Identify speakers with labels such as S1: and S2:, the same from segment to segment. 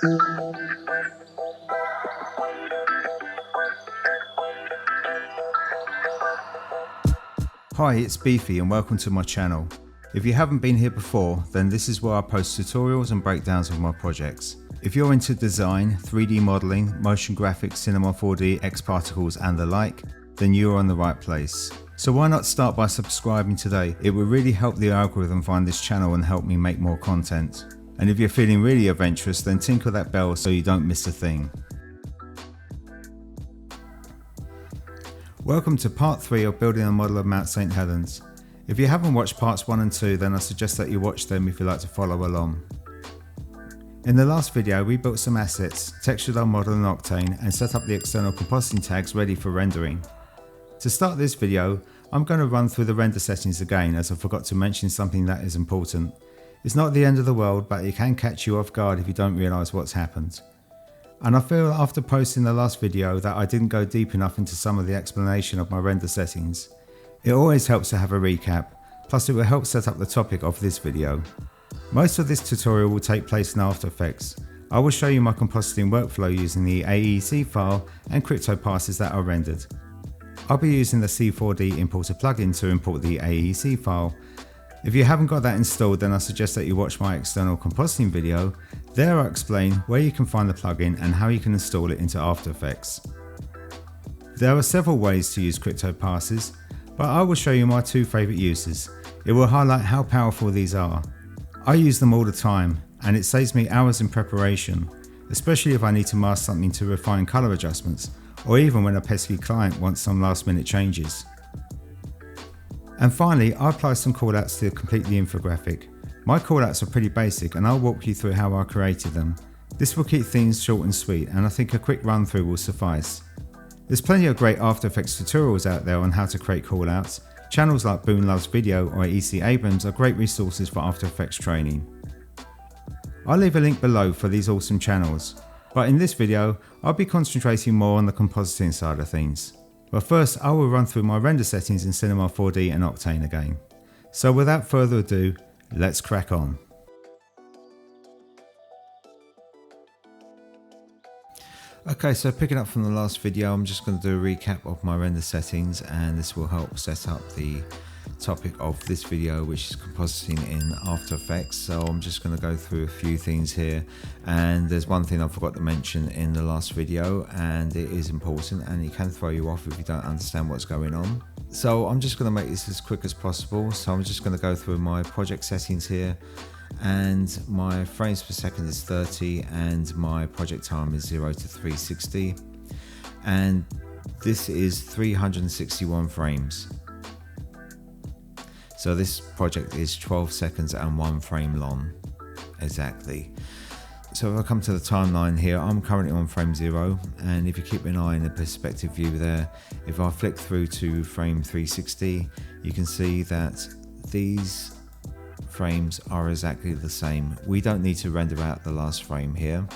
S1: Hi, it's Beefy and welcome to my channel. If you haven't been here before, then this is where I post tutorials and breakdowns of my projects. If you're into design, 3D modeling, motion graphics, cinema 4D, X particles and the like, then you're on the right place. So why not start by subscribing today? It will really help the algorithm find this channel and help me make more content. And if you're feeling really adventurous, then tinkle that bell so you don't miss a thing. Welcome to part 3 of building a model of Mount St Helens. If you haven't watched parts 1 and 2, then I suggest that you watch them if you like to follow along. In the last video we built some assets, textured our model in Octane and set up the external compositing tags ready for rendering. To start this video, I'm going to run through the render settings again as I forgot to mention something that is important. It's not the end of the world, but it can catch you off guard if you don't realise what's happened. And I feel after posting the last video that I didn't go deep enough into some of the explanation of my render settings. It always helps to have a recap, plus it will help set up the topic of this video. Most of this tutorial will take place in After Effects. I will show you my compositing workflow using the AEC file and crypto passes that are rendered. I'll be using the C4D importer plugin to import the AEC file. If you haven't got that installed, then I suggest that you watch my external compositing video. There I explain where you can find the plugin and how you can install it into After Effects. There are several ways to use crypto passes, but I will show you my 2 favourite uses. It will highlight how powerful these are. I use them all the time and it saves me hours in preparation, especially if I need to mask something to refine colour adjustments, or even when a pesky client wants some last minute changes. And finally, I apply some callouts to complete the infographic. My callouts are pretty basic and I'll walk you through how I created them. This will keep things short and sweet, and I think a quick run through will suffice. There's plenty of great After Effects tutorials out there on how to create callouts. Channels like Boone Loves Video or EC Abrams are great resources for After Effects training. I'll leave a link below for these awesome channels, but in this video I'll be concentrating more on the compositing side of things. But first I will run through my render settings in Cinema 4D and Octane again. So without further ado, let's crack on. Okay, so picking up from the last video, I'm just going to do a recap of my render settings, and this will help set up the topic of this video, which is compositing in After Effects. So I'm just going to go through a few things here, and there's one thing I forgot to mention in the last video, and it is important and it can throw you off if you don't understand what's going on. So I'm just going to make this as quick as possible. So I'm just going to go through my project settings here, and my frames per second is 30 and my project time is 0 to 360, and this is 361 frames. So this project is 12 seconds and 1 frame long, exactly. So if I come to the timeline here, I'm currently on frame 0, and if you keep an eye in the perspective view there, if I flick through to frame 360, you can see that these frames are exactly the same. We don't need to render out the last frame here.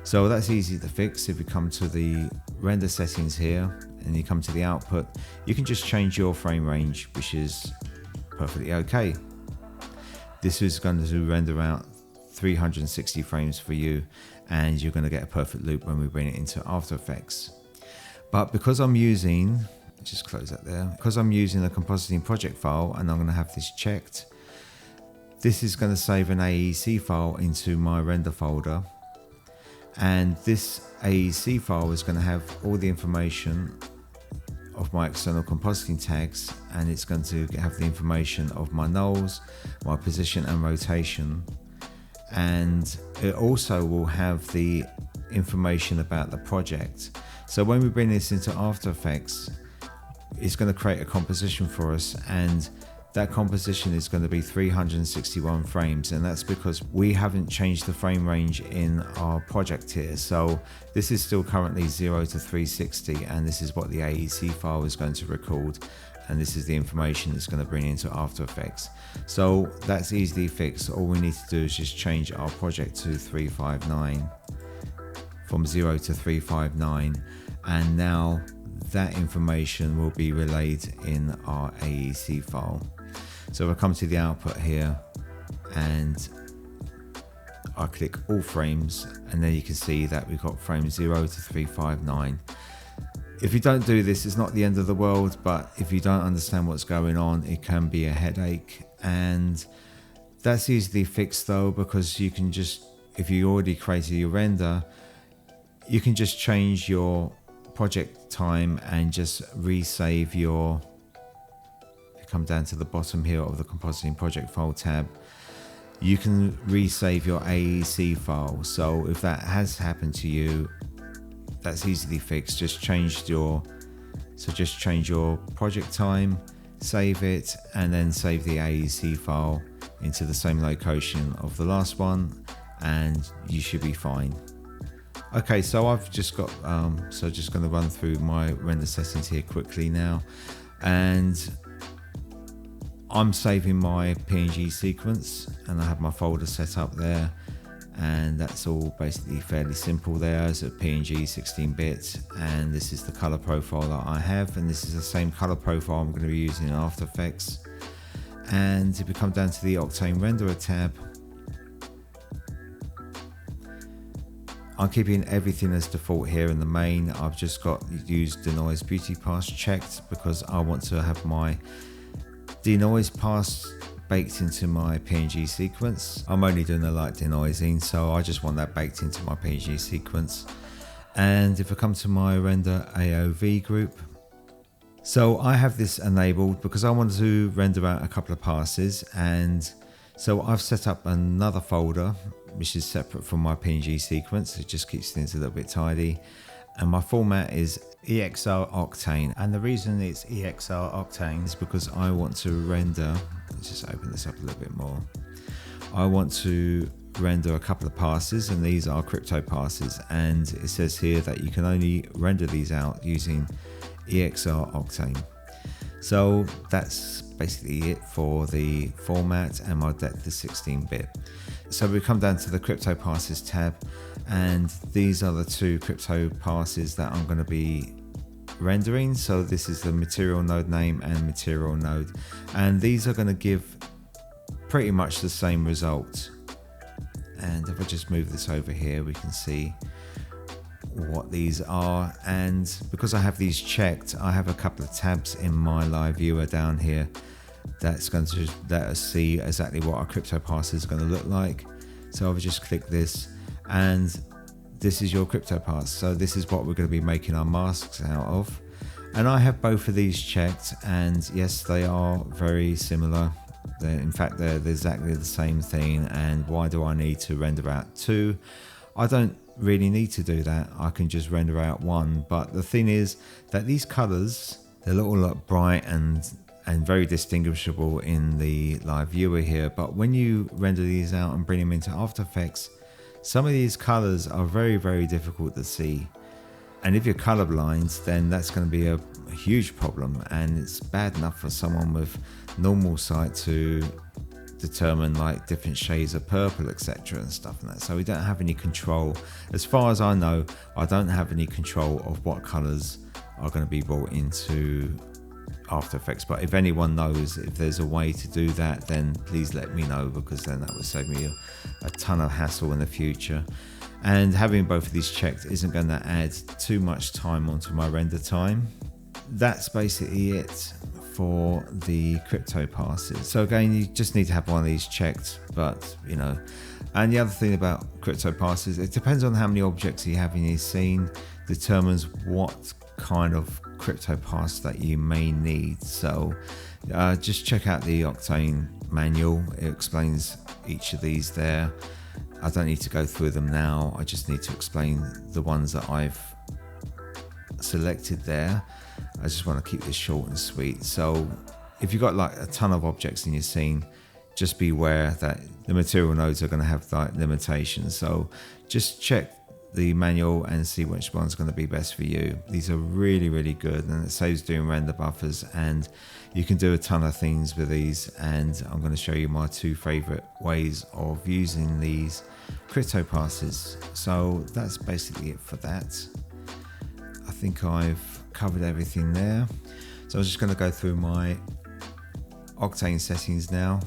S1: So that's easy to fix. If you come to the render settings here and you come to the output, you can just change your frame range, which is perfectly okay. This is going to render out 360 frames for you, and you're going to get a perfect loop when we bring it into After Effects. But because I'm using, just close that there, because I'm using a compositing project file and I'm going to have this checked, this is going to save an AEC file into my render folder, and this AEC file is going to have all the information of my external compositing tags, and it's going to have the information of my nulls, my position and rotation, and it also will have the information about the project. So when we bring this into After Effects, it's going to create a composition for us, and that composition is going to be 361 frames, and that's because we haven't changed the frame range in our project here. So this is still currently 0 to 360, and this is what the AEC file is going to record, and this is the information it's going to bring into After Effects. So that's easily fixed. All we need to do is just change our project to 359, from 0 to 359, and now that information will be relayed in our AEC file. So if I come to the output here and I click all frames, and then you can see that we've got frames 0 to 359. If you don't do this, it's not the end of the world, but if you don't understand what's going on, it can be a headache. And that's easily fixed though, because you can just, if you already created your render, you can just change your project time and just resave your, if you come down to the bottom here of the Compositing project file tab, you can resave your AEC file. So if that has happened to you, that's easily fixed. Just change your project time, save it, and then save the AEC file into the same location of the last one, and you should be fine. Okay, so I've just got just going to run through my render settings here quickly now, and I'm saving my PNG sequence, and I have my folder set up there, and that's all basically fairly simple there. It's a PNG 16-bit, and this is the color profile that I have, and this is the same color profile I'm going to be using in After Effects. And if we come down to the Octane renderer tab, I'm keeping everything as default here in the main. I've just got used denoise beauty pass checked because I want to have my denoise pass baked into my PNG sequence. I'm only doing a light denoising, so I just want that baked into my PNG sequence. And if I come to my render AOV group, so I have this enabled because I want to render out a couple of passes, and so I've set up another folder which is separate from my PNG sequence. It just keeps things a little bit tidy, and my format is EXR Octane, and the reason it's EXR Octane is because I want to render, let's just open this up a little bit more, I want to render a couple of passes, and these are crypto passes, and it says here that you can only render these out using EXR Octane. So that's basically it for the format, and my depth is 16-bit. So we come down to the crypto passes tab, and these are the two crypto passes that I'm going to be rendering. So this is the material node name and material node, and these are going to give pretty much the same result. And if I just move this over here, we can see what these are. And because I have these checked, I have a couple of tabs in my live viewer down here that's going to let us see exactly what our crypto pass is going to look like. So I'll just click this, and this is your crypto pass. So this is what we're going to be making our masks out of, and I have both of these checked, and yes, they are very similar. In fact, they're exactly the same thing. And why do I need to render out two? I don't really need to do that. I can just render out one. But the thing is that these colors, they look all bright and very distinguishable in the live viewer here, but when you render these out and bring them into After Effects, some of these colors are very, very difficult to see. And if you're colorblind, then that's going to be a huge problem, and it's bad enough for someone with normal sight to determine like different shades of purple, etc. and stuff like that. So we don't have any control. As far as I know, I don't have any control of what colors are going to be brought into After Effects. But if anyone knows if there's a way to do that, then please let me know, because then that would save me a ton of hassle in the future. And having both of these checked isn't going to add too much time onto my render time. That's basically it for the crypto passes. So again, you just need to have one of these checked, but you know. And the other thing about crypto passes, it depends on how many objects you have in your scene, determines what kind of crypto pass that you may need. So just check out the Octane manual. It explains each of these there. I don't need to go through them now. I just need to explain the ones that I've selected there. I just want to keep this short and sweet. So if you've got like a ton of objects in your scene, just be aware that the material nodes are going to have like limitations. So just check the manual and see which one's going to be best for you. These are really, really good, and it saves doing render buffers, and you can do a ton of things with these. And I'm going to show you my two favorite ways of using these crypto passes. So that's basically it for that. I think I've covered everything there. So I'm just going to go through my Octane settings now.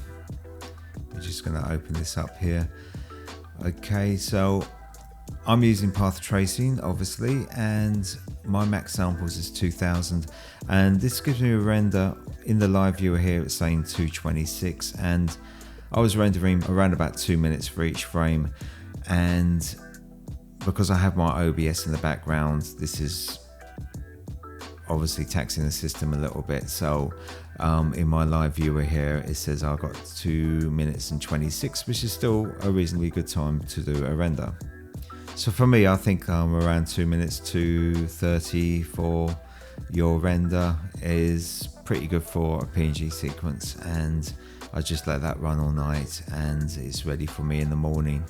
S1: We're just going to open this up here. Okay, so I'm using path tracing obviously, and my max samples is 2000, and this gives me a render in the live viewer here. It's saying 226, and I was rendering around about 2 minutes for each frame, and because I have my OBS in the background, this is obviously taxing the system a little bit. So in my live viewer here it says I got 2 minutes and 26, which is still a reasonably good time to do a render. So for me, I think around 2 minutes to 30 for your render is pretty good for a PNG sequence, and I just let that run all night and it's ready for me in the morning.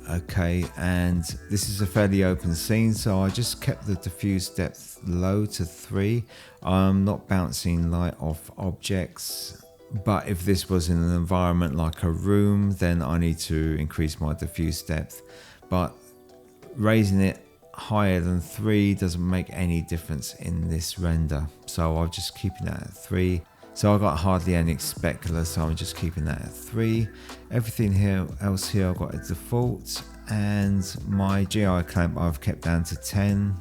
S1: Okay, and this is a fairly open scene, so I just kept the diffuse depth low to 3. I'm not bouncing light off objects, but if this was in an environment like a room, then I need to increase my diffuse depth. But raising it higher than 3 doesn't make any difference in this render, so I'm just keeping that at 3. So I got hardly any specular, so I'm just keeping that at 3. Everything else here I've got a default, and my GI clamp I've kept down to 10,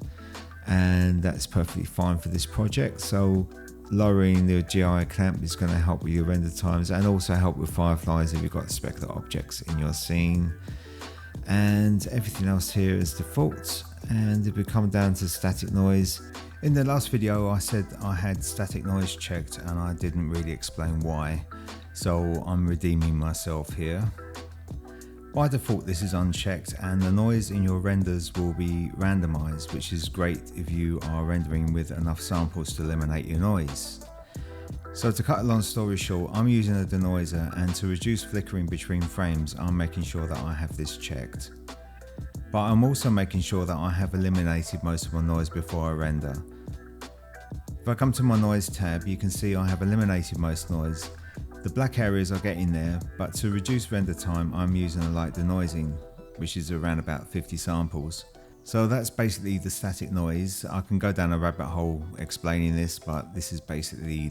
S1: and that's perfectly fine for this project. So lowering the GI clamp is going to help with your render times, and also help with fireflies if you've got specular objects in your scene. And everything else here is default. And if we come down to static noise, in the last video I said I had static noise checked and I didn't really explain why, so I'm redeeming myself here. By default this is unchecked, and the noise in your renders will be randomized, which is great if you are rendering with enough samples to eliminate your noise. So to cut a long story short, I'm using a denoiser, and to reduce flickering between frames I'm making sure that I have this checked. But I'm also making sure that I have eliminated most of my noise before I render. If I come to my noise tab, you can see I have eliminated most noise. The black areas are getting there, but to reduce render time I'm using a light denoising, which is around about 50 samples. So that's basically the static noise. I can go down a rabbit hole explaining this, but this is basically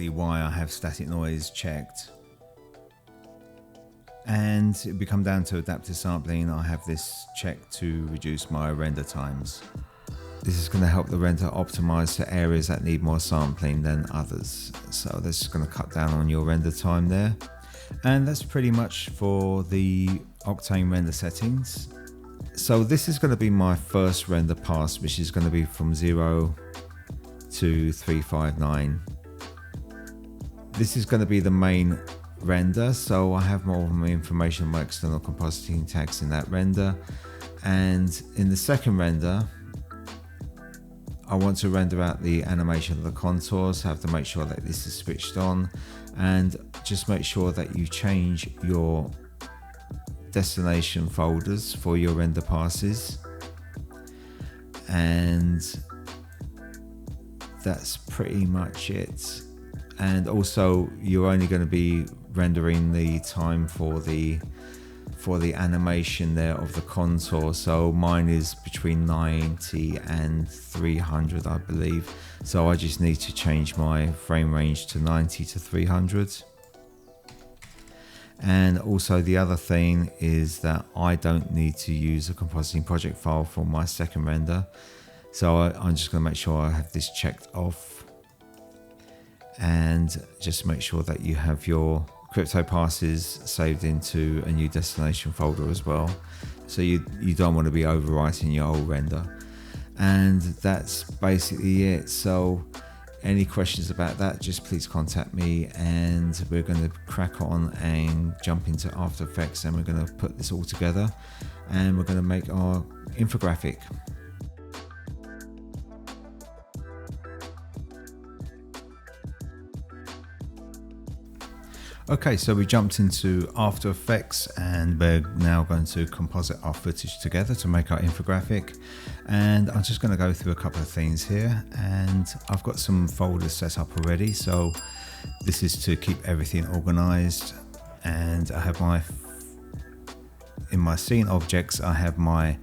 S1: why I have static noise checked. And if we come down to adaptive sampling, I have this checked to reduce my render times. This is going to help the render optimize to areas that need more sampling than others. So this is going to cut down on your render time there. And that's pretty much for the Octane render settings. So this is going to be my first render pass, which is going to be from 0 to 359. This is going to be the main render, so I have more information on my external compositing tags in that render. And in the second render, I want to render out the animation of the contours, so I have to make sure that this is switched on, and just make sure that you change your destination folders for your render passes. And that's pretty much it. And also you're only going to be rendering the time for the animation there of the contour. So mine is between 90 and 300 I believe, so I just need to change my frame range to 90 to 300. And also the other thing is that I don't need to use a compositing project file for my second render, so I'm just going to make sure I have this checked off, and just make sure that you have your crypto passes saved into a new destination folder as well, so you don't want to be overwriting your old render. And that's basically it. So any questions about that, just please contact me, and we're going to crack on and jump into After Effects, and we're going to put this all together and we're going to make our infographic. Okay, so we jumped into After Effects, and we're now going to composite our footage together to make our infographic. And I'm just going to go through a couple of things here, and I've got some folders set up already. So this is to keep everything organized, and I have in my scene objects, I have my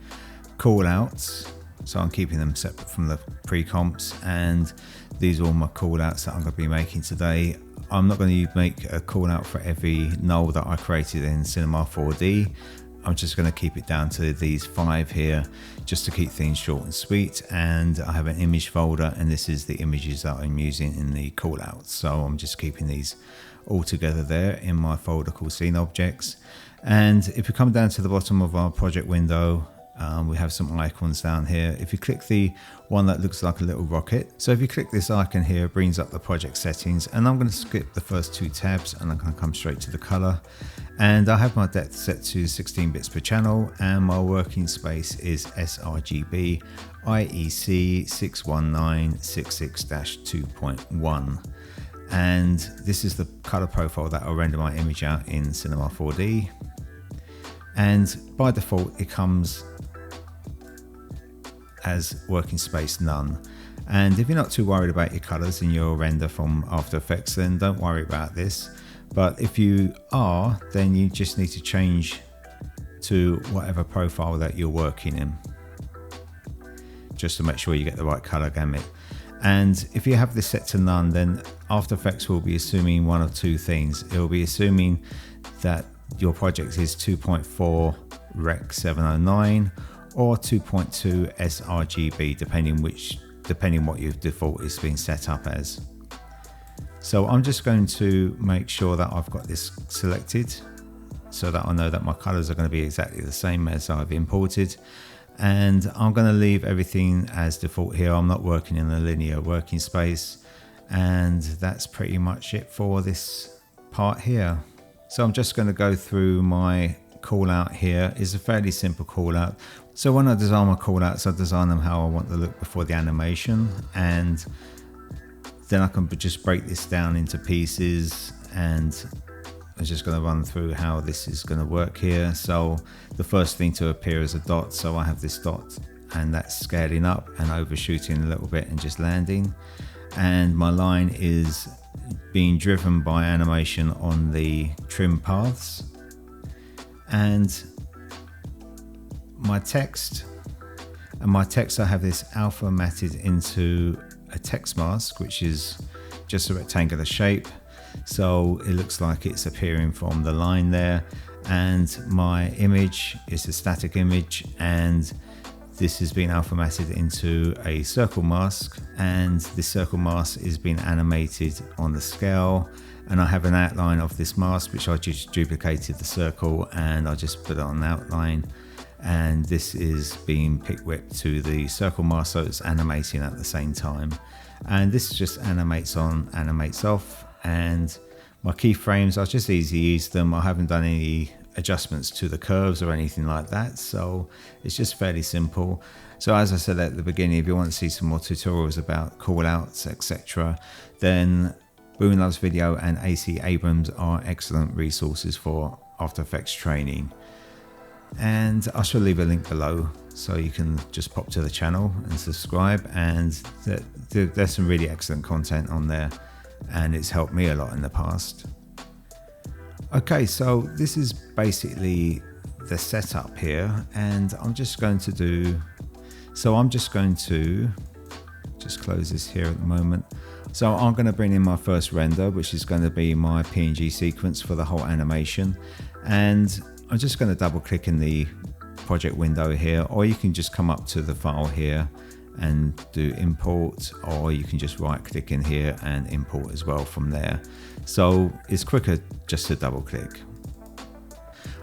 S1: callouts. So I'm keeping them separate from the pre-comps, and these are all my callouts that I'm going to be making today. I'm not going to make a call out for every null that I created in Cinema 4D. I'm just going to keep it down to these 5 here, just to keep things short and sweet. And I have an image folder, and this is the images that I'm using in the callouts. So I'm just keeping these all together there in my folder called Scene Objects. And if we come down to the bottom of our project window, we have some icons down here. If you click the one that looks like a little rocket, so if you click this icon here, it brings up the project settings, and I'm going to skip the first 2 tabs and I'm going to come straight to the color. And I have my depth set to 16 bits per channel, and my working space is sRGB AEC 61966-2.1. And this is the color profile that I'll render my image out in Cinema 4D. And by default, it comes as working space none. And if you're not too worried about your colors in your render from After Effects, then don't worry about this. But if you are, then you just need to change to whatever profile that you're working in, just to make sure you get the right color gamut. And if you have this set to none, then After Effects will be assuming one of 2 things. It will be assuming that your project is 2.4 Rec 709 or 2.2 sRGB, depending what your default is being set up as. So I'm just going to make sure that I've got this selected so that I know that my colors are going to be exactly the same as I've imported. And I'm going to leave everything as default here. I'm not working in a linear working space. And that's pretty much it for this part here. So I'm just going to go through my call out here. It's a fairly simple call out. So when I design my call outs, I design them how I want the look before the animation, and then I can just break this down into pieces, and I'm just going to run through how this is going to work here. So the first thing to appear is a dot. So I have this dot, and that's scaling up and overshooting a little bit and just landing. And my line is being driven by animation on the trim paths. And my text, I have this alpha matted into a text mask, which is just a rectangular shape. So it looks like it's appearing from the line there. And my image is a static image, and this has been alpha matted into a circle mask, and this circle mask is being animated on the scale. And I have an outline of this mask, which I just duplicated the circle and I just put it on the outline. And this is being pick whipped to the circle mask, so it's animating at the same time. And this just animates on, animates off. And my keyframes, I just easily use them. I haven't done any adjustments to the curves or anything like that, so it's just fairly simple. So as I said at the beginning, if you want to see some more tutorials about callouts, etc., then Boom Loves Video and AC Abrams are excellent resources for After Effects training. And I shall leave a link below so you can just pop to the channel and subscribe, and there's some really excellent content on there, and it's helped me a lot in the past. Okay, so this is basically the setup here, and I'm just going to just close this here at the moment. So I'm going to bring in my first render, which is going to be my PNG sequence for the whole animation. And I'm just going to double click in the project window here, or you can just come up to the file here and do import, or you can just right click in here and import as well from there. So it's quicker just to double click.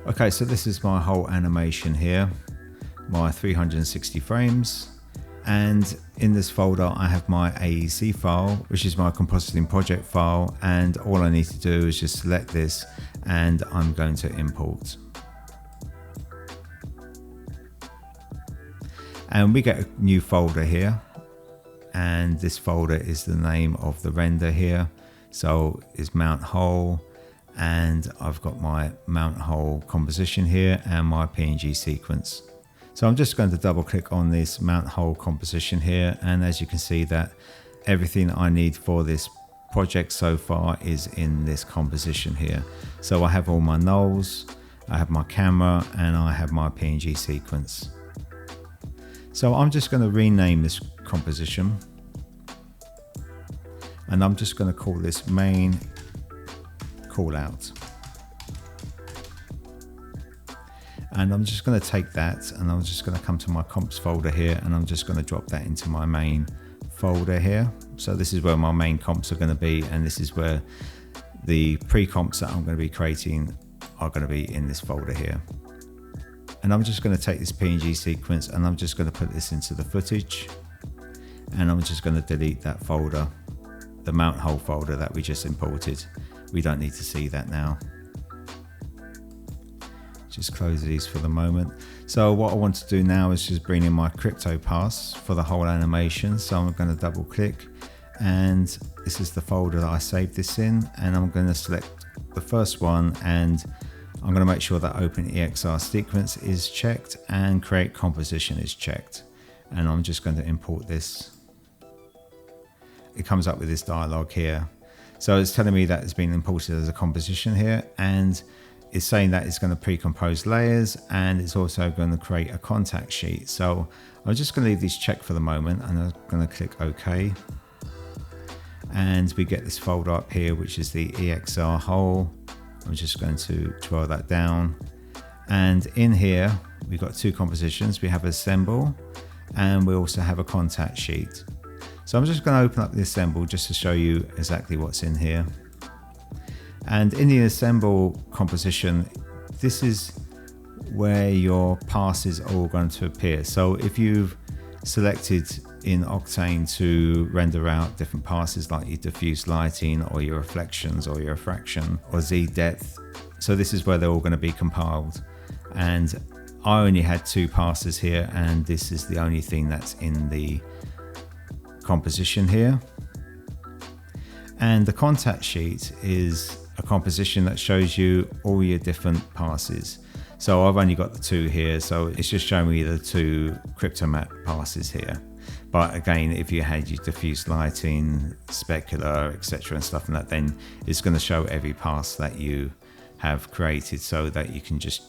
S1: Okay, so this is my whole animation here, my 360 frames. And in this folder, I have my AEC file, which is my compositing project file. And all I need to do is just select this, and I'm going to import. And we get a new folder here. And this folder is the name of the render here. So it's Mount Hole. And I've got my Mount Hole composition here and my PNG sequence. So I'm just going to double click on this Mount Hole composition here, and as you can see that everything I need for this project so far is in this composition here. So I have all my nulls, I have my camera, and I have my PNG sequence. So I'm just going to rename this composition, and I'm just going to call this main callout. And I'm just going to take that and I'm just going to come to my comps folder here and I'm just going to drop that into my main folder here. So this is where my main comps are going to be, and this is where the pre-comps that I'm going to be creating are going to be in this folder here. And I'm just going to take this PNG sequence and I'm just going to put this into the footage, and I'm just going to delete that folder, the mount hole folder that we just imported. We don't need to see that now. Just close these for the moment. So what I want to do now is just bring in my crypto pass for the whole animation. So I'm going to double click, and this is the folder that I saved this in, and I'm going to select the first one, and I'm going to make sure that Open EXR sequence is checked and create composition is checked, and I'm just going to import this. It comes up with this dialog here. So it's telling me that it's been imported as a composition here, and it's saying that it's going to pre-compose layers, and it's also going to create a contact sheet. So I'm just going to leave these checked for the moment, and I'm going to click OK. And we get this folder up here, which is the EXR hole. I'm just going to draw that down. And in here, we've got two compositions. We have assemble, and we also have a contact sheet. So I'm just going to open up the assemble just to show you exactly what's in here. And in the assemble composition, this is where your passes are all going to appear. So if you've selected in Octane to render out different passes like your diffuse lighting or your reflections or your refraction or Z depth, so this is where they're all going to be compiled. And I only had two passes here, and this is the only thing that's in the composition here. And the contact sheet is a composition that shows you all your different passes. So I've only got the two here, so it's just showing me the two crypto matte passes here. But again, if you had your diffuse lighting, specular, etc. and stuff like that, then it's going to show every pass that you have created, so that you can just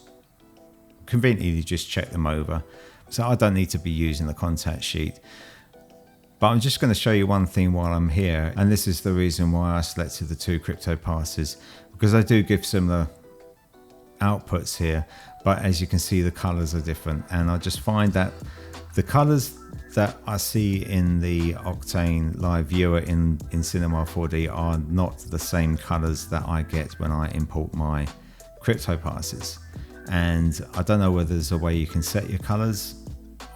S1: conveniently just check them over. So I don't need to be using the contact sheet. But I'm just going to show you one thing while I'm here, and this is the reason why I selected the two crypto passes, because I do give similar outputs here, but as you can see the colors are different, and I just find that the colors that I see in the Octane live viewer in Cinema 4D are not the same colors that I get when I import my crypto passes. And I don't know whether there's a way you can set your colors.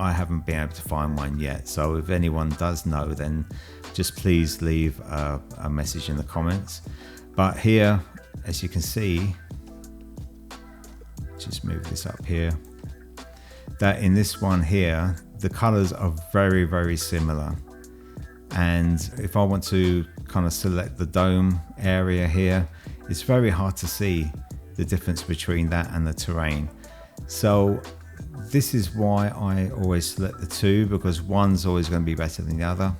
S1: I haven't been able to find one yet, so if anyone does know, then just please leave a message in the comments. But here, as you can see, just move this up here, that in this one here, the colors are very, very similar. And if I want to kind of select the dome area here, it's very hard to see the difference between that and the terrain. So this is why I always select the two, because one's always going to be better than the other.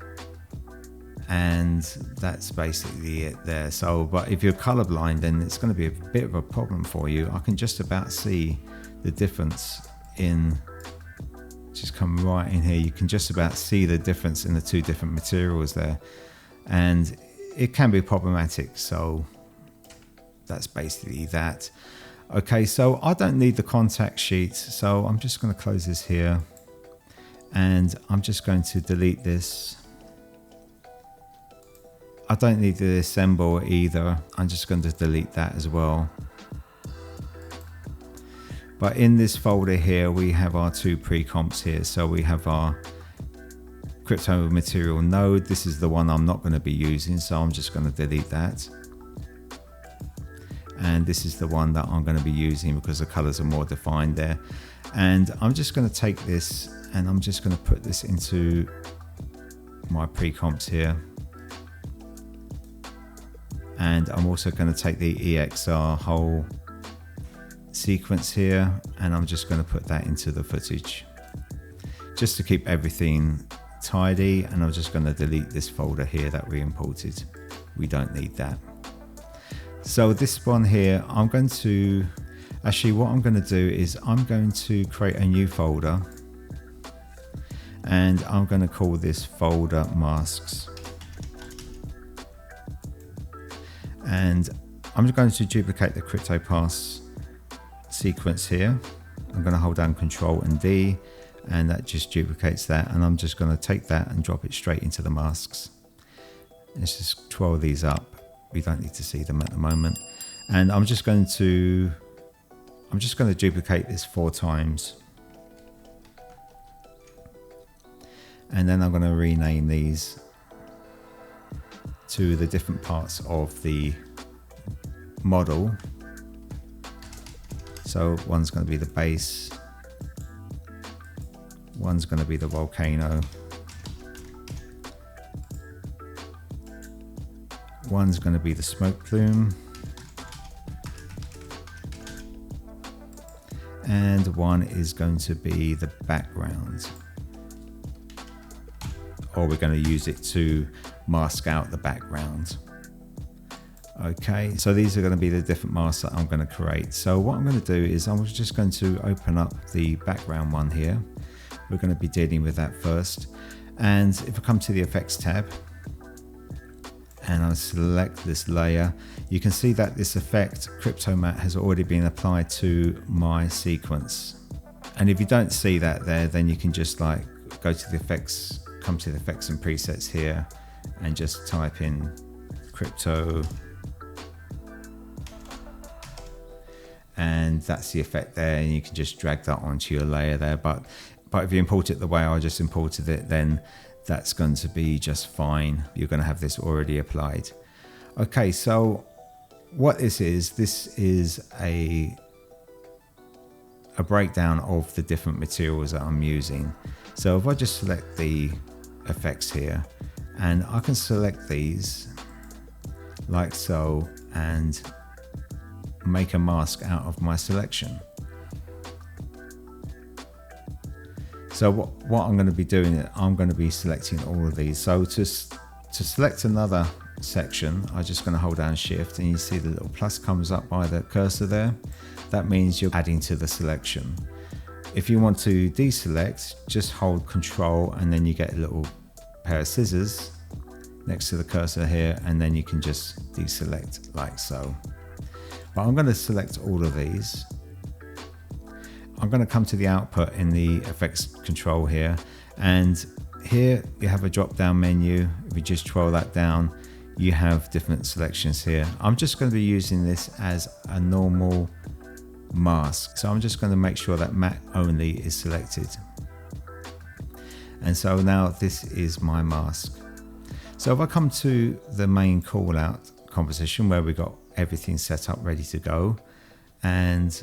S1: And that's basically it there. So, but if you're colorblind, then it's going to be a bit of a problem for you. I can just about see the difference in, just come right in here. You can just about see the difference in the two different materials there. And it can be problematic. So that's basically that. Okay, so I don't need the contact sheet, so I'm just going to close this here, and I'm just going to delete this. I don't need the assemble either. I'm just going to delete that as well. But in this folder here, we have our two pre-comps here. So we have our crypto material node. This is the one I'm not going to be using, so I'm just going to delete that. And this is the one that I'm going to be using because the colors are more defined there. And I'm just going to take this and I'm just going to put this into my pre-comps here. And I'm also going to take the EXR whole sequence here, and I'm just going to put that into the footage just to keep everything tidy. And I'm just going to delete this folder here that we imported. We don't need that. So this one here, I'm going to, actually what I'm going to do is I'm going to create a new folder, and I'm going to call this folder masks. And I'm going to duplicate the CryptoPass sequence here. I'm going to hold down Control and D, and that just duplicates that, and I'm just going to take that and drop it straight into the masks. Let's just twirl these up. We don't need to see them at the moment. And I'm just going to duplicate this 4 times. And then I'm going to rename these to the different parts of the model. So one's going to be the base, one's going to be the volcano, one's going to be the smoke plume, and one is going to be the background, or we're going to use it to mask out the background. Okay, so these are going to be the different masks that I'm going to create. So what I'm going to do is I'm just going to open up the background one here. We're going to be dealing with that first. And if I come to the effects tab and I select this layer, you can see that this effect, Crypto Matte, has already been applied to my sequence. And if you don't see that there, then you can just like go to the effects, come to the effects and presets here and just type in crypto, and that's the effect there, and you can just drag that onto your layer there. But if you import it the way I just imported it, then that's going to be just fine. You're going to have this already applied. Okay, so what this is a breakdown of the different materials that I'm using. So if I just select the effects here, and I can select these like so and make a mask out of my selection. So what I'm going to be doing, I'm going to be selecting all of these. So to select another section, I'm just going to hold down Shift, and you see the little plus comes up by the cursor there. That means you're adding to the selection. If you want to deselect, just hold Control, and then you get a little pair of scissors next to the cursor here, and then you can just deselect like so. But I'm going to select all of these. I'm going to come to the output in the effects control here, and here you have a drop down menu. If you just scroll that down, you have different selections here. I'm just going to be using this as a normal mask, so I'm just going to make sure that matte only is selected. And so now this is my mask. So if I come to the main call out composition where we got everything set up ready to go, and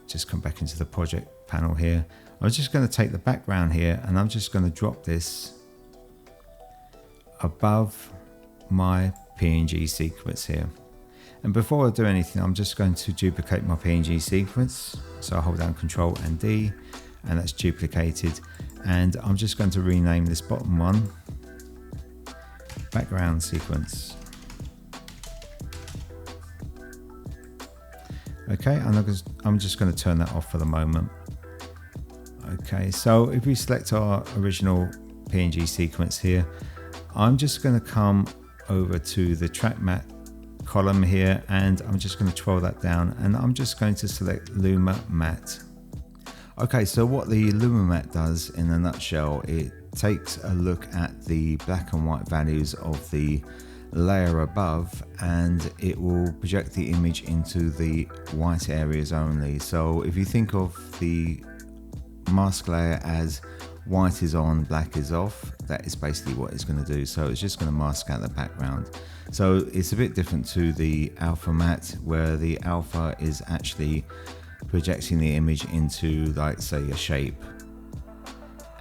S1: just come back into the project panel here, I'm just going to take the background here, and I'm just going to drop this above my PNG sequence here. And before I do anything, I'm just going to duplicate my PNG sequence. So I hold down Control and D, and that's duplicated. And I'm just going to rename this bottom one background sequence. Okay, and I'm just going to turn that off for the moment. Okay, so if we select our original PNG sequence here, I'm just going to come over to the track matte column here, and I'm just going to twirl that down, and I'm just going to select Luma Matte. Okay, so what the Luma Matte does in a nutshell, it takes a look at the black and white values of the layer above, and it will project the image into the white areas only. So if you think of the mask layer as white is on, black is off, that is basically what it's going to do. So it's just going to mask out the background. So it's a bit different to the alpha matte, where the alpha is actually projecting the image into, like, say, a shape.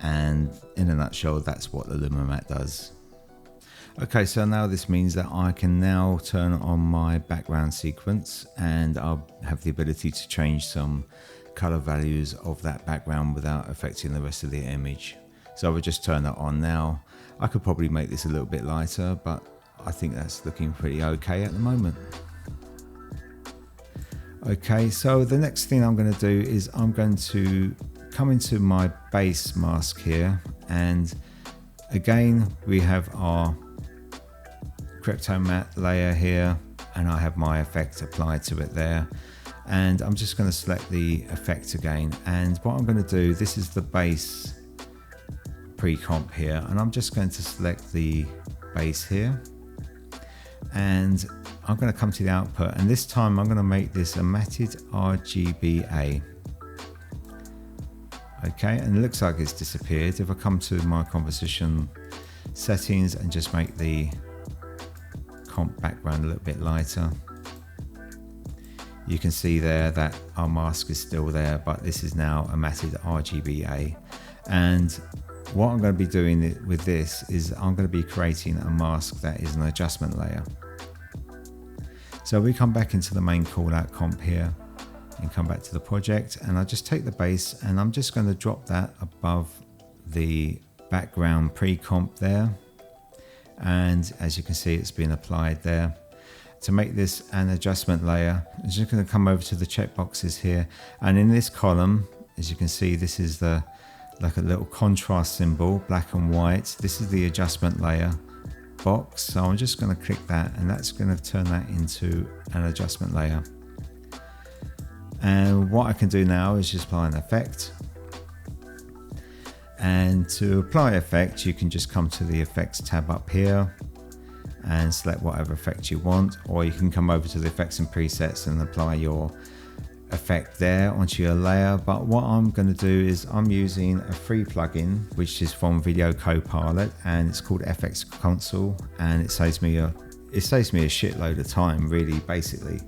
S1: And in a nutshell, that's what the Luma Matte does. Okay, so now this means that I can now turn on my background sequence, and I'll have the ability to change some color values of that background without affecting the rest of the image. So I would just turn that on now. I could probably make this a little bit lighter, but I think that's looking pretty okay at the moment. Okay, so the next thing I'm going to do is I'm going to come into my base mask here, and again we have our Crypto Matte layer here, and I have my effect applied to it there. And I'm just going to select the effect again, and what I'm going to do, this is the base pre-comp here, and I'm just going to select the base here, and I'm going to come to the output, and this time I'm going to make this a matted RGBA. Okay, and it looks like it's disappeared. If I come to my composition settings and just make the comp background a little bit lighter, you can see there that our mask is still there, but this is now a matted RGBA. And what I'm going to be doing with this is I'm going to be creating a mask that is an adjustment layer. So we come back into the main callout comp here and come back to the project, and I just take the base and I'm just going to drop that above the background pre-comp there. And as you can see, it's been applied there. To make this an adjustment layer, I'm just going to come over to the checkboxes here, and in this column, as you can see, this is the like a little contrast symbol, black and white. This is the adjustment layer box, so I'm just going to click that, and that's going to turn that into an adjustment layer. And what I can do now is just apply an effect, and to apply effect you can just come to the effects tab up here and select whatever effect you want, or you can come over to the effects and presets and apply your effect there onto your layer. But what I'm going to do is I'm using a free plugin which is from Video Copilot, and it's called FX Console, and it saves me a shitload of time, really, basically.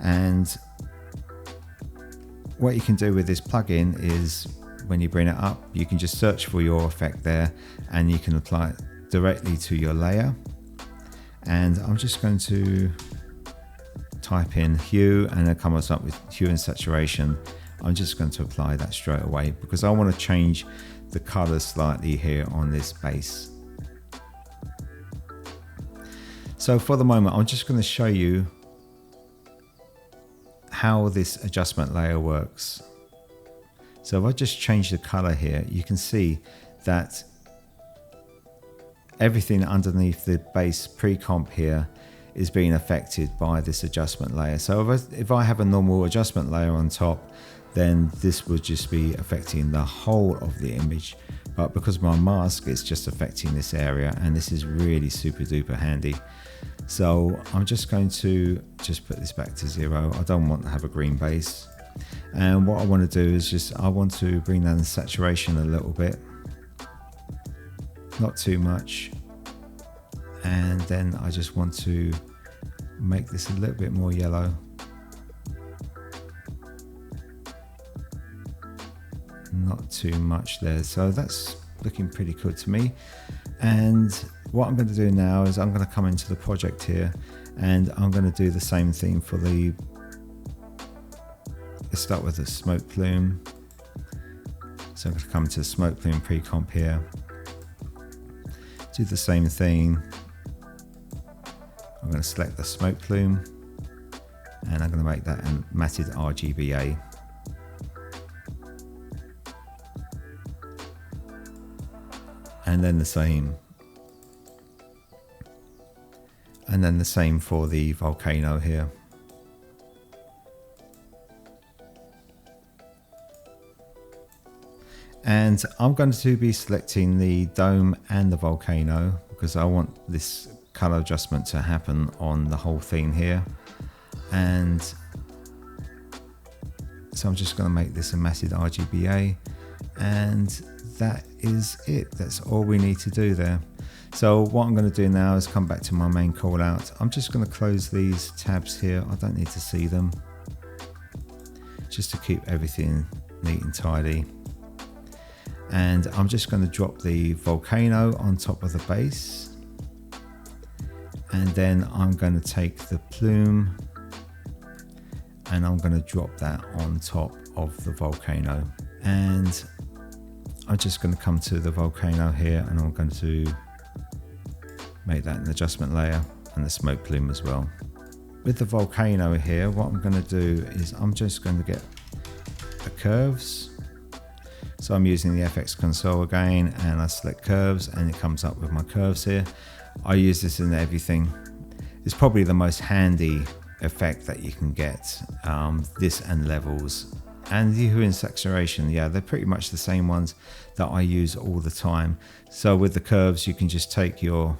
S1: And what you can do with this plugin is when you bring it up, you can just search for your effect there and you can apply it directly to your layer. And I'm just going to type in hue, and it comes up with hue and saturation. I'm just going to apply that straight away because I want to change the color slightly here on this base. So for the moment, I'm just going to show you how this adjustment layer works. So if I just change the color here, you can see that everything underneath the base pre-comp here is being affected by this adjustment layer. So if I have a normal adjustment layer on top, then this would just be affecting the whole of the image. But because of my mask, it's just affecting this area, and this is really super duper handy. So I'm just going to just put this back to 0. I don't want to have a green base. And what I want to do is I want to bring down the saturation a little bit, not too much. And then I just want to make this a little bit more yellow. Not too much there. So that's looking pretty good to me. And what I'm going to do now is I'm going to come into the project here, and I'm going to do the same thing for let's start with the smoke plume. So I'm going to come to the smoke plume pre-comp here. Do the same thing. I'm going to select the smoke plume, and I'm going to make that a matted RGBA. And then the same. And then the same for the volcano here. And I'm going to be selecting the dome and the volcano because I want this color adjustment to happen on the whole thing here. And so I'm just going to make this a matted RGBA, and that is it. That's all we need to do there. So what I'm going to do now is come back to my main callout. I'm just going to close these tabs here. I don't need to see them, just to keep everything neat and tidy. And I'm just going to drop the volcano on top of the base, and then I'm going to take the plume and I'm going to drop that on top of the volcano. And I'm just going to come to the volcano here, and I'm going to make that an adjustment layer, and the smoke plume as well. With the volcano here, what I'm going to do is I'm just going to get the curves. So I'm using the FX console again, and I select curves, and it comes up with my curves here. I use this in everything. It's probably the most handy effect that you can get, this and levels. And the hue and saturation, yeah, they're pretty much the same ones that I use all the time. So with the curves, you can just take your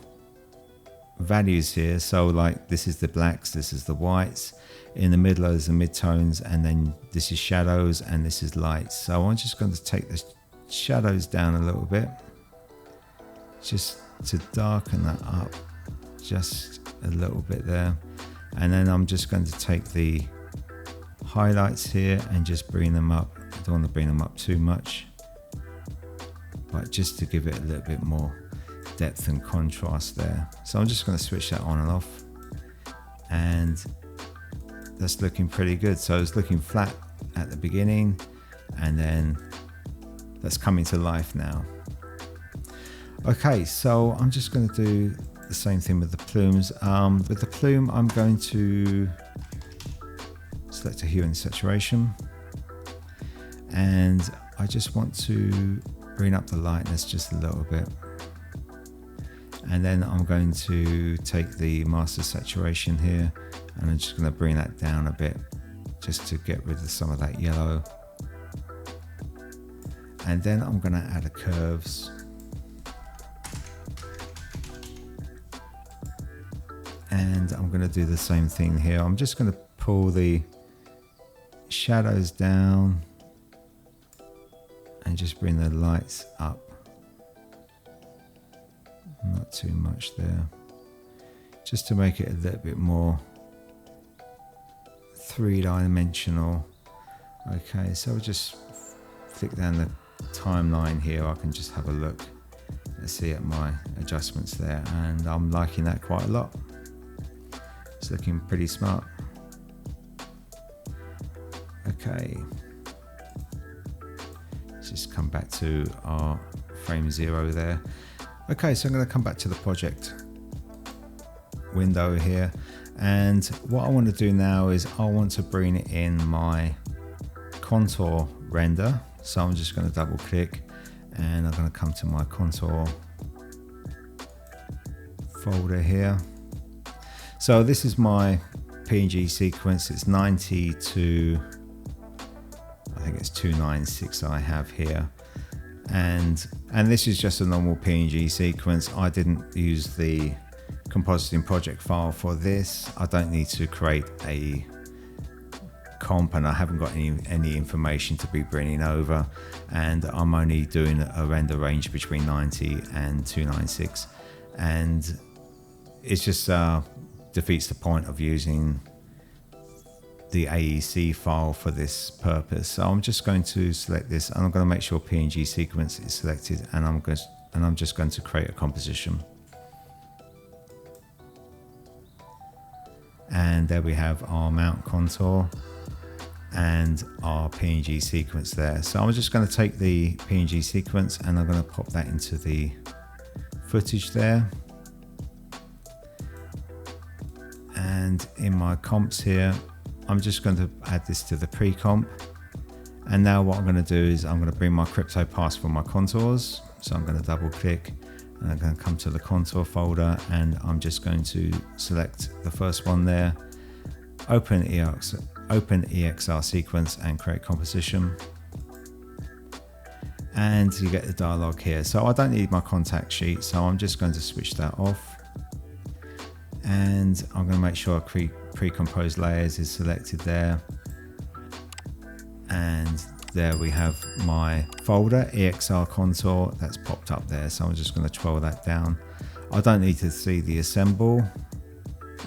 S1: values here. So like this is the blacks, this is the whites, in the middle is the midtones, and then this is shadows and this is lights. So I'm just going to take the shadows down a little bit, just to darken that up just a little bit there. And then I'm just going to take the highlights here and just bring them up. I don't want to bring them up too much, but just to give it a little bit more depth and contrast there. So I'm just going to switch that on and off, and that's looking pretty good. So it's looking flat at the beginning, and then that's coming to life now. Okay, so I'm just going to do the same thing with the plumes. With the plume, I'm going to select a hue and saturation, and I just want to bring up the lightness just a little bit. And then I'm going to take the master saturation here, and I'm just going to bring that down a bit just to get rid of some of that yellow. And then I'm going to add the curves. And I'm going to do the same thing here. I'm just going to pull the shadows down and just bring the lights up. Not too much there, just to make it a little bit more three-dimensional. Okay, so I'll just flick down the timeline here. I can just have a look and see at my adjustments there, and I'm liking that quite a lot. It's looking pretty smart. Okay, let's just come back to our frame 0 there. Okay, so I'm going to come back to the project window here, and what I want to do now is I want to bring in my contour render. So I'm just going to double click, and I'm going to come to my contour folder here. So this is my PNG sequence. It's 90 to, I think it's 296 I have here. And this is just a normal PNG sequence. I didn't use the compositing project file for this. I don't need to create a comp, and I haven't got any information to be bringing over, and I'm only doing a render range between 90 and 296, and it's just defeats the point of using the AEC file for this purpose. So I'm just going to select this, and I'm going to make sure PNG sequence is selected, and I'm just going to create a composition. And there we have our mount contour and our PNG sequence there. So I'm just going to take the PNG sequence, and I'm going to pop that into the footage there. And in my comps here, I'm just going to add this to the pre-comp. And now what I'm going to do is I'm going to bring my crypto pass for my contours. So I'm going to double click, and I'm going to come to the contour folder, and I'm just going to select the first one there, open EXR sequence and create composition. And you get the dialog here. So I don't need my contact sheet, so I'm just going to switch that off. And I'm going to make sure pre-composed layers is selected there. And there we have my folder, EXR contour, that's popped up there. So I'm just going to twirl that down. I don't need to see the assemble,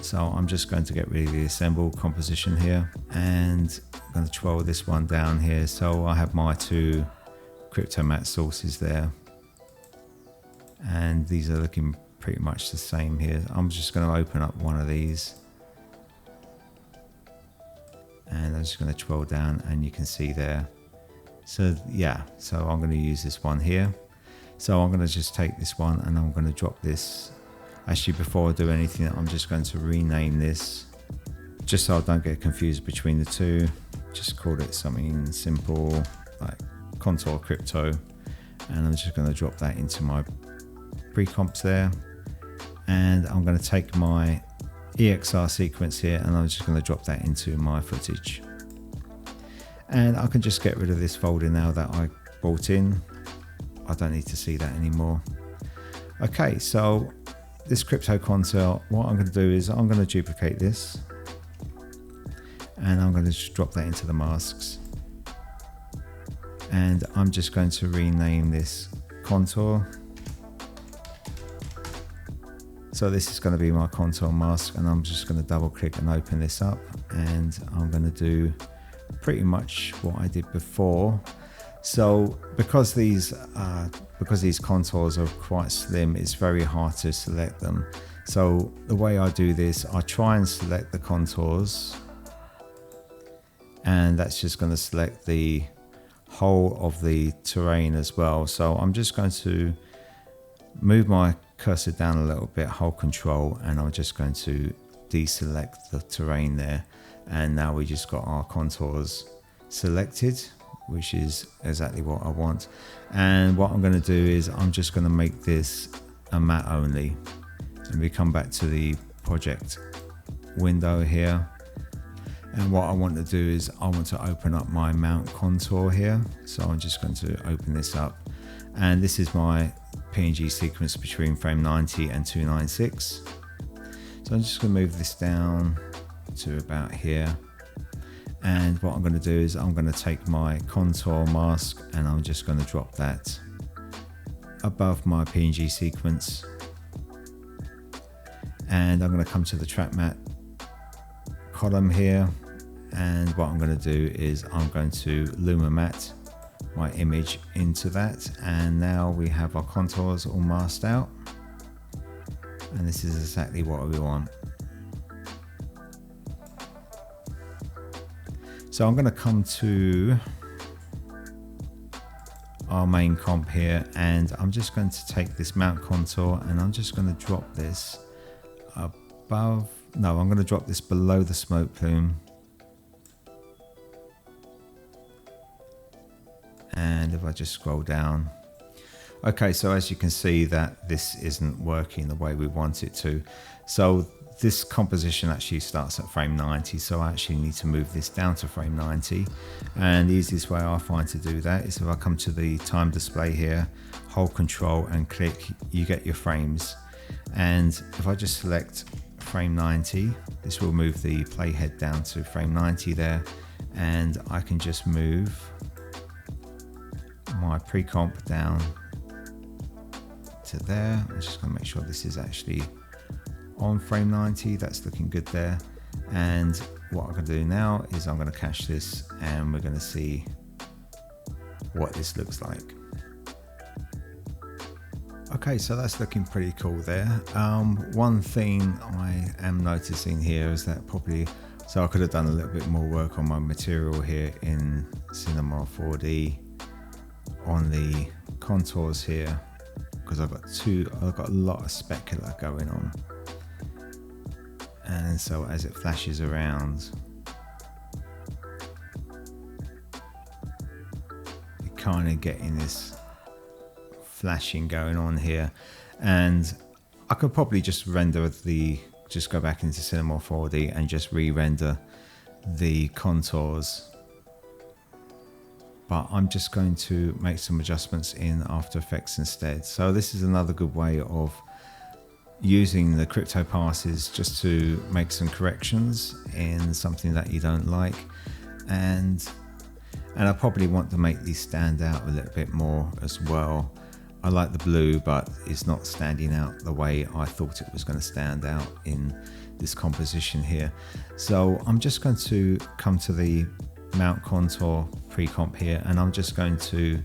S1: so I'm just going to get rid of the assemble composition here. And I'm going to twirl this one down here. So I have my two crypto matte sources there. And these are looking pretty much the same here. I'm just going to open up one of these, and I'm just going to twirl down, and you can see there. So yeah, so I'm going to use this one here. So I'm going to just take this one, and I'm going to drop this. Actually, before I do anything, I'm just going to rename this, just so I don't get confused between the two. Just call it something simple like contour crypto, and I'm just going to drop that into my pre-comps there. And I'm going to take my EXR sequence here, and I'm just going to drop that into my footage. And I can just get rid of this folder now that I brought in. I don't need to see that anymore. Okay, so this crypto contour, what I'm going to do is I'm going to duplicate this, and I'm going to just drop that into the masks. And I'm just going to rename this contour. So this is going to be my contour mask, and I'm just going to double click and open this up, and I'm going to do pretty much what I did before. So because these contours are quite slim, it's very hard to select them. So the way I do this, I try and select the contours, and that's just going to select the whole of the terrain as well. So I'm just going to move my cursor down a little bit, hold control, and I'm just going to deselect the terrain there. And now we just got our contours selected, which is exactly what I want. And what I'm going to do is I'm just going to make this a matte only. And we come back to the project window here. And what I want to do is I want to open up my mount contour here. So I'm just going to open this up. And this is my PNG sequence between frame 90 and 296. So I'm just going to move this down to about here. And what I'm going to do is I'm going to take my contour mask, and I'm just going to drop that above my PNG sequence. And I'm going to come to the track matte column here. And what I'm going to do is I'm going to Luma Matte my image into that, and now we have our contours all masked out, and this is exactly what we want. So I'm going to come to our main comp here, and I'm just going to take this mount contour, and I'm just going to drop this above, no, I'm going to drop this below the smoke plume. And if I just scroll down, okay, so as you can see that this isn't working the way we want it to. So this composition actually starts at frame 90, so I actually need to move this down to frame 90. And the easiest way I find to do that is if I come to the time display here, hold control and click, you get your frames. And if I just select frame 90, this will move the playhead down to frame 90 there, and I can just move my pre-comp down to there. I'm just going to make sure this is actually on frame 90. That's looking good there. And what I'm going to do now is I'm going to cache this, and we're going to see what this looks like. Okay, so that's looking pretty cool there. One thing I am noticing here is that probably, so I could have done a little bit more work on my material here in Cinema 4D on the contours here, because I've got a lot of specular going on, and so as it flashes around, you're kind of getting this flashing going on here. And I could probably just just go back into Cinema 4D and just re-render the contours, but I'm just going to make some adjustments in After Effects instead. So this is another good way of using the crypto passes just to make some corrections in something that you don't like. And I probably want to make these stand out a little bit more as well. I like the blue, but it's not standing out the way I thought it was going to stand out in this composition here. So I'm just going to come to the mount contour pre-comp here, and I'm just going to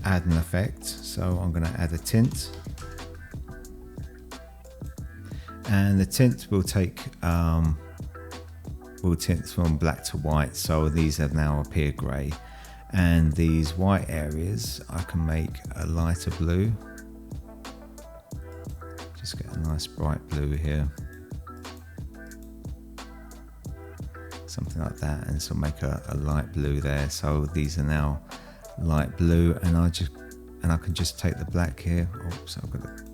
S1: add an effect. So I'm going to add a tint, and the tint will take will tint from black to white, so these have now appear grey, and these white areas I can make a lighter blue. Just get a nice bright blue here, something like that, and so make a light blue there. So these are now light blue, and I can just take the black here. Oops, I've got to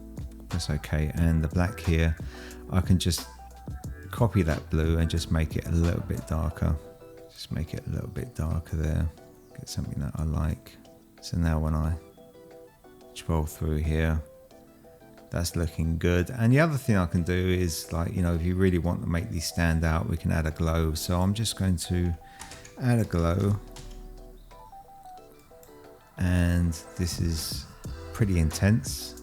S1: press OK, and the black here I can just copy that blue and just make it a little bit darker. Just make it a little bit darker there. Get something that I like. So now when I scroll through here, that's looking good. And the other thing I can do is, like, you know, if you really want to make these stand out, we can add a glow. So I'm just going to add a glow. And this is pretty intense.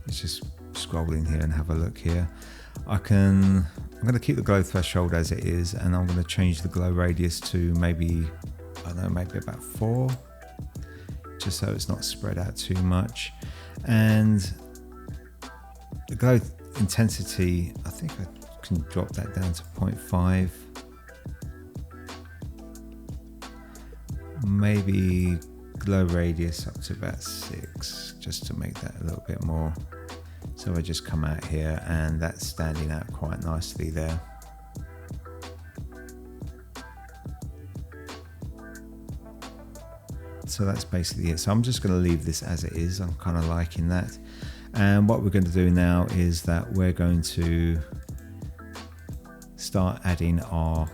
S1: Let's just scroll in here and have a look here. I'm going to keep the glow threshold as it is, and I'm going to change the glow radius to maybe, I don't know, maybe about 4, just so it's not spread out too much. And the glow intensity, I think I can drop that down to 0.5. Maybe glow radius up to about 6, just to make that a little bit more. So I just come out here and that's standing out quite nicely there. So that's basically it. So I'm just going to leave this as it is. I'm kind of liking that. And what we're going to do now is that we're going to start adding our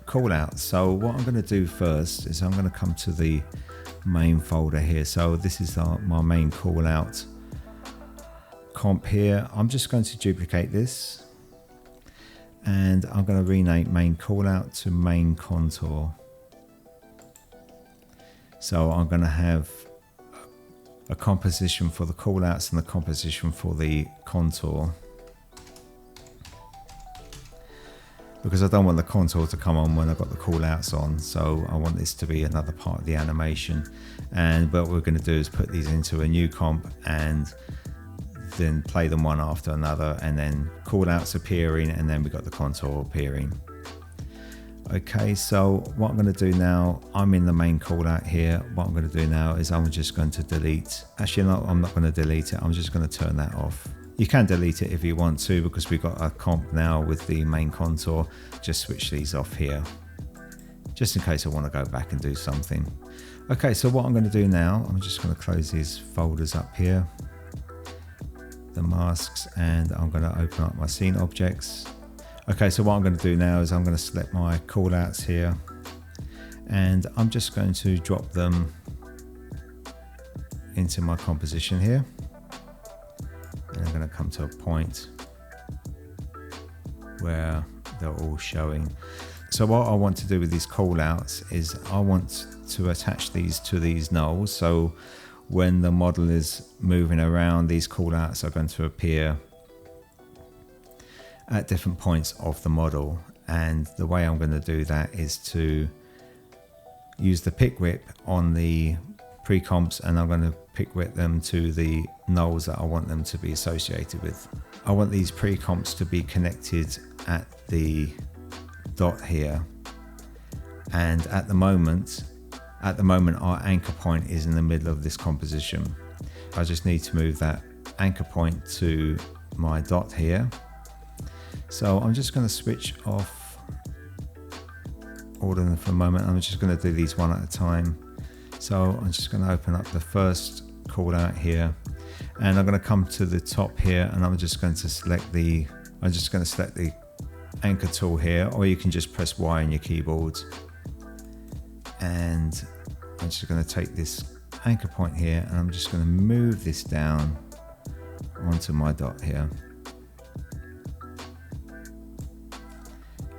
S1: callouts. So what I'm going to do first is I'm going to come to the main folder here. So this is my main callout comp here. I'm just going to duplicate this and I'm going to rename main callout to main contour. So I'm going to have a composition for the callouts and the composition for the contour, because I don't want the contour to come on when I've got the callouts on. So I want this to be another part of the animation. And what we're going to do is put these into a new comp and then play them one after another, and then callouts appearing, and then we got the contour appearing. Okay, so what I'm going to do now, I'm in the main callout here. What I'm going to do now is I'm just going to delete. Actually, no, I'm not going to delete it. I'm just going to turn that off. You can delete it if you want to, because we've got a comp now with the main contour. Just switch these off here, just in case I want to go back and do something. Okay, so what I'm going to do now, I'm just going to close these folders up here, the masks, and I'm going to open up my scene objects. Okay, so what I'm going to do now is I'm going to select my callouts here, and I'm just going to drop them into my composition here. And I'm going to come to a point where they're all showing. So what I want to do with these callouts is I want to attach these to these nulls. So when the model is moving around, these callouts are going to appear at different points of the model. And the way I'm going to do that is to use the pick whip on the pre-comps, and I'm going to pick whip them to the nulls that I want them to be associated with. I want these pre-comps to be connected at the dot here, and at the moment our anchor point is in the middle of this composition. I just need to move that anchor point to my dot here. So I'm just going to switch off all of them for a moment. I'm just going to do these one at a time. So I'm just going to open up the first call out here, and I'm going to come to the top here, and I'm just going to select the anchor tool here, or you can just press Y on your keyboard. And I'm just going to take this anchor point here, and I'm just going to move this down onto my dot here.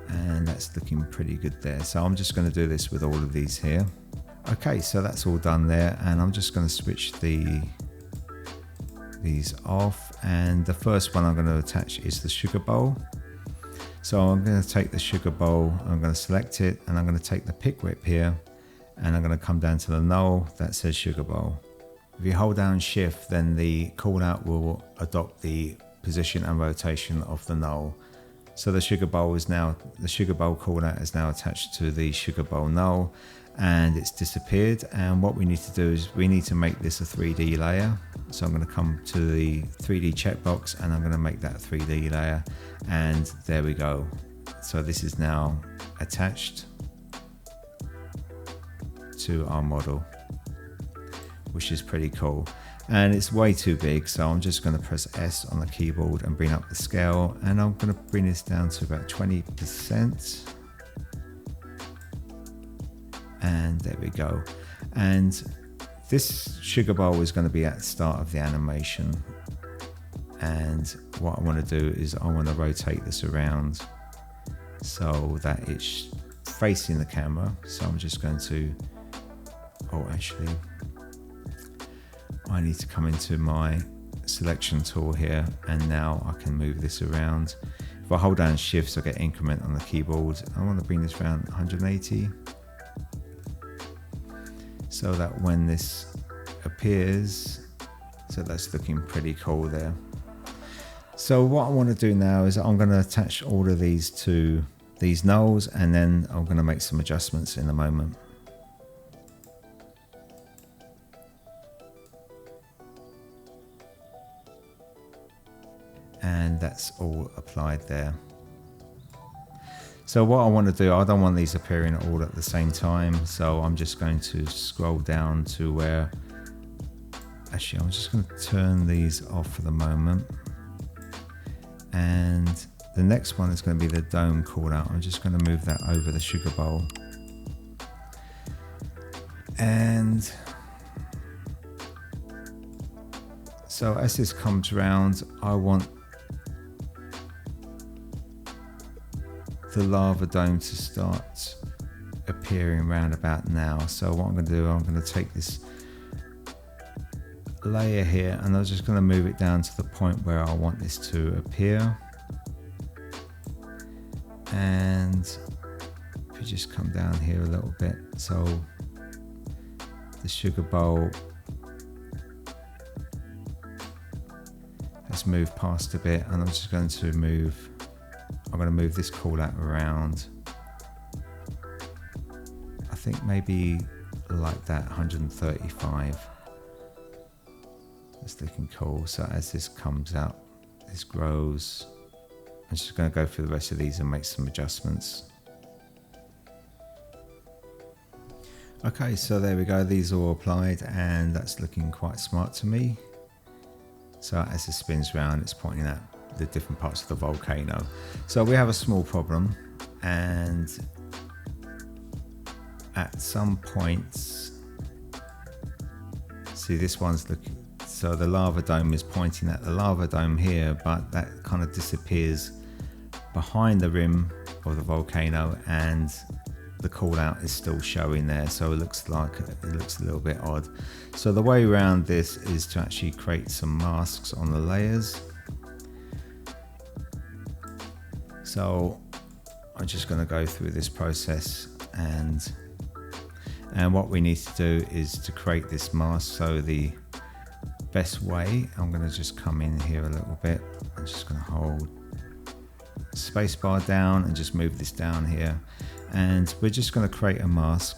S1: And that's looking pretty good there. So I'm just going to do this with all of these here. Okay, so that's all done there, and I'm just going to switch these off, and the first one I'm going to attach is the sugar bowl. So I'm going to take the sugar bowl, I'm going to select it, and I'm going to take the pick whip here, and I'm going to come down to the null that says sugar bowl. If you hold down shift, then the callout will adopt the position and rotation of the null. So the sugar bowl callout is now attached to the sugar bowl null, and it's disappeared. And what we need to do is we need to make this a 3D layer. So I'm going to come to the 3D checkbox, and I'm going to make that a 3D layer, and there we go. So this is now attached to our model, which is pretty cool. and it's way too big, so I'm just going to press S on the keyboard and bring up the scale, and I'm going to bring this down to about 20%, and there we go. And this sugar bowl is going to be at the start of the animation, and what I want to do is I want to rotate this around so that it's facing the camera. So I'm just going to, actually I need to come into my selection tool here, and now I can move this around. If I hold down shift, I get increment on the keyboard. I want to bring this around 180 so that when this appears, so that's looking pretty cool there. So what I want to do now is I'm going to attach all of these to these nulls, and then I'm going to make some adjustments in a moment. And that's all applied there. So what I want to do, I don't want these appearing all at the same time, so I'm just going to scroll down to where, actually I'm just going to turn these off for the moment, and the next one is going to be the dome call out. I'm just going to move that over the sugar bowl, and so as this comes round, I want the lava dome to start appearing round about now. So what I'm going to do, I'm going to take this layer here, and I'm just going to move it down to the point where I want this to appear. And if you just come down here a little bit, so the sugar bowl has moved past a bit, and I'm just going to move, I'm going to move this call out around, I think maybe like that, 135. That's looking cool. So as this comes out, this grows. I'm just going to go through the rest of these and make some adjustments. Okay, so there we go, these are all applied, and that's looking quite smart to me. So as it spins round, it's pointing at the different parts of the volcano. So we have a small problem, and at some points, see this one's looking, so the lava dome is pointing at the lava dome here, but that kind of disappears behind the rim of the volcano, and the call out is still showing there, so it looks like it looks a little bit odd. So the way around this is to actually create some masks on the layers. So I'm just going to go through this process, and what we need to do is to create this mask. So the best way, I'm going to just come in here a little bit. I'm just going to hold spacebar down and just move this down here, and we're just going to create a mask.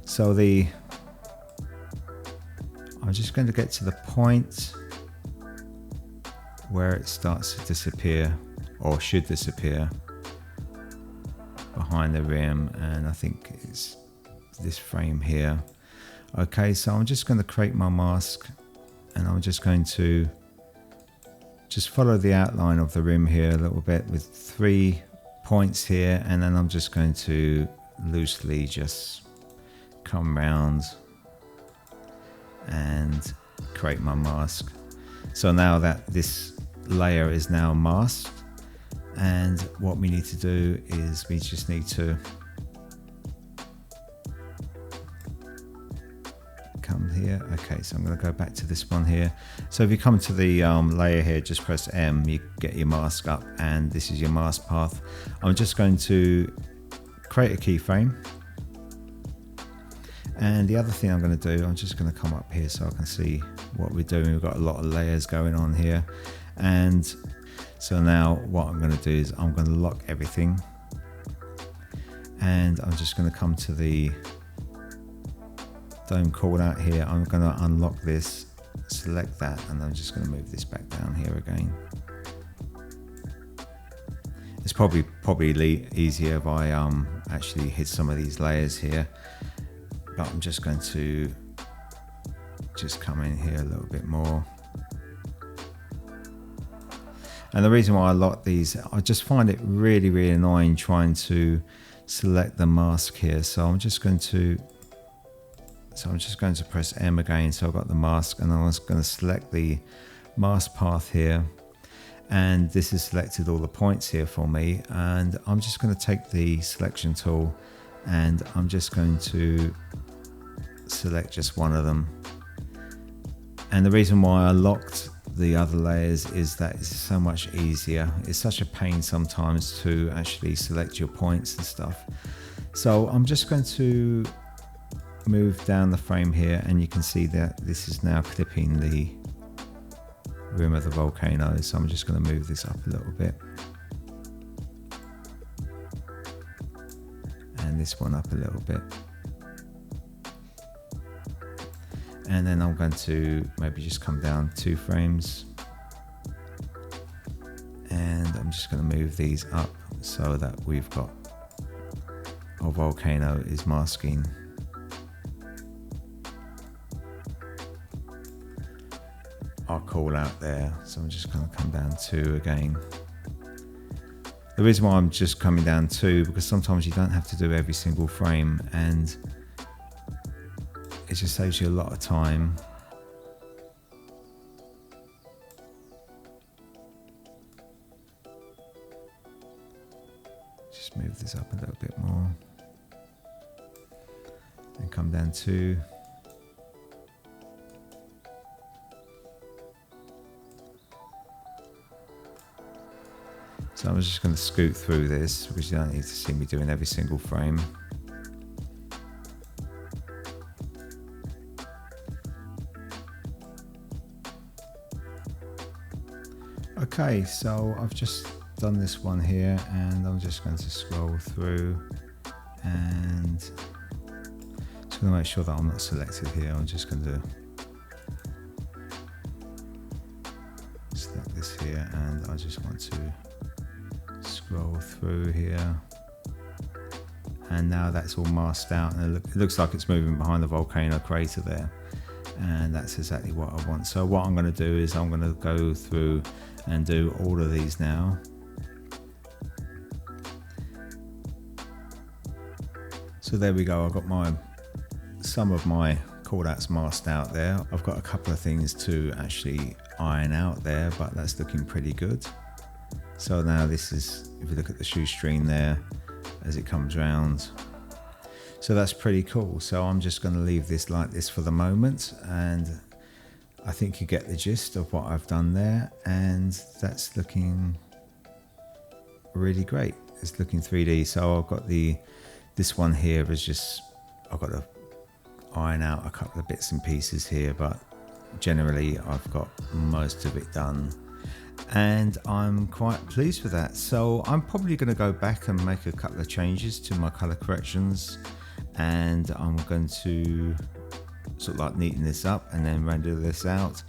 S1: So I'm just going to get to the point where it starts to disappear, or should disappear, behind the rim, and I think it's this frame here. Okay, so I'm just going to create my mask, and I'm just going to just follow the outline of the rim here a little bit with 3 points here, and then I'm just going to loosely just come round and create my mask. So now that this layer is now masked, and what we need to do is we just need to come here. Okay, so I'm going to go back to this one here. So if you come to the layer here, just press M, you get your mask up, and this is your mask path. I'm just going to create a keyframe, and the other thing I'm going to do, I'm just going to come up here so I can see what we're doing. We've got a lot of layers going on here, and so now what I'm going to do is I'm going to lock everything, and I'm just going to come to the dome call out here. I'm going to unlock this, select that, and I'm just going to move this back down here again. It's probably easier if I actually hit some of these layers here, but I'm just going to just come in here a little bit more. And the reason why I lock these, I just find it really, really annoying trying to select the mask here. So I'm just going to press M again. So I've got the mask, and I'm just going to select the mask path here. And this has selected all the points here for me. And I'm just going to take the selection tool, and I'm just going to select just one of them. And the reason why I locked the other layers is that it's so much easier. It's such a pain sometimes to actually select your points and stuff. So I'm just going to move down the frame here, and you can see that this is now clipping the rim of the volcano. So I'm just going to move this up a little bit, and this one up a little bit. And then I'm going to maybe just come down 2 frames, and I'm just going to move these up so that we've got our volcano is masking our call out there. So I'm just going to come down 2 again. The reason why I'm just coming down 2, because sometimes you don't have to do every single frame, and it just saves you a lot of time. Just move this up a little bit more, and come down 2. So I'm just going to scoot through this, because you don't need to see me doing every single frame. Okay, so I've just done this one here, and I'm just going to scroll through, and just going to make sure that I'm not selected here. I'm just going to select this here, and I just want to scroll through here, and now that's all masked out, and it looks like it's moving behind the volcano crater there, and that's exactly what I want. So what I'm going to do is I'm going to go through and do all of these now. So there we go, I've got some of my callouts masked out there. I've got a couple of things to actually iron out there, but that's looking pretty good. So now this is, if you look at the shoestring there as it comes round, so that's pretty cool. So I'm just going to leave this like this for the moment, and I think you get the gist of what I've done there, and that's looking really great. It's looking 3D. So I've got this one here is just, I've got to iron out a couple of bits and pieces here, but generally I've got most of it done, and I'm quite pleased with that. So I'm probably going to go back and make a couple of changes to my color corrections, and I'm going to sort of like neaten this up and then render this out.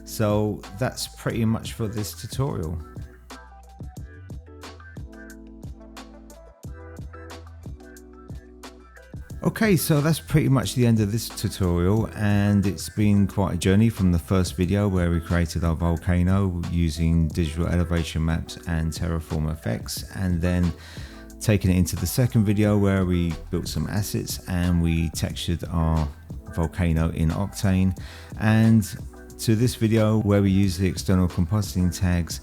S1: So that's pretty much for this tutorial. Okay, so that's pretty much the end of this tutorial, and it's been quite a journey from the first video where we created our volcano using digital elevation maps and terraform effects, and then taking it into the second video where we built some assets and we textured our volcano in Octane, and to this video where we use the external compositing tags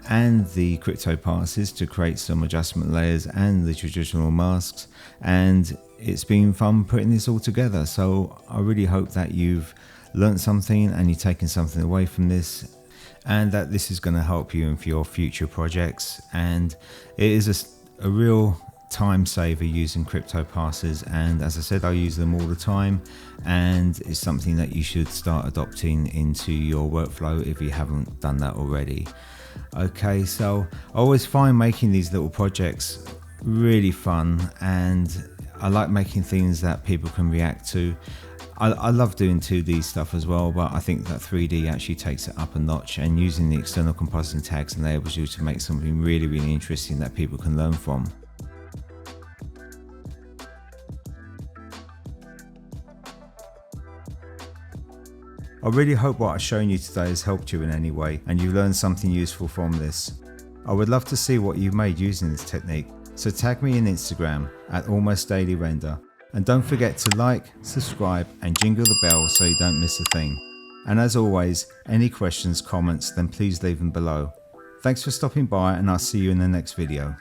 S1: and the crypto passes to create some adjustment layers and the traditional masks. And it's been fun putting this all together. So I really hope that you've learned something and you've taken something away from this, and that this is going to help you in for your future projects. And it is a real time saver using crypto passes, and as I said, I use them all the time, and it's something that you should start adopting into your workflow if you haven't done that already. Okay, so I always find making these little projects really fun, and I like making things that people can react to. I love doing 2D stuff as well, but I think that 3D actually takes it up a notch, and using the external compositing tags enables you to make something really, really interesting that people can learn from. I really hope what I've shown you today has helped you in any way and you learned something useful from this. I would love to see what you've made using this technique, so tag me in Instagram at almostdailyrender, and don't forget to like, subscribe and jingle the bell so you don't miss a thing. And as always, any questions, comments, then please leave them below. Thanks for stopping by and I'll see you in the next video.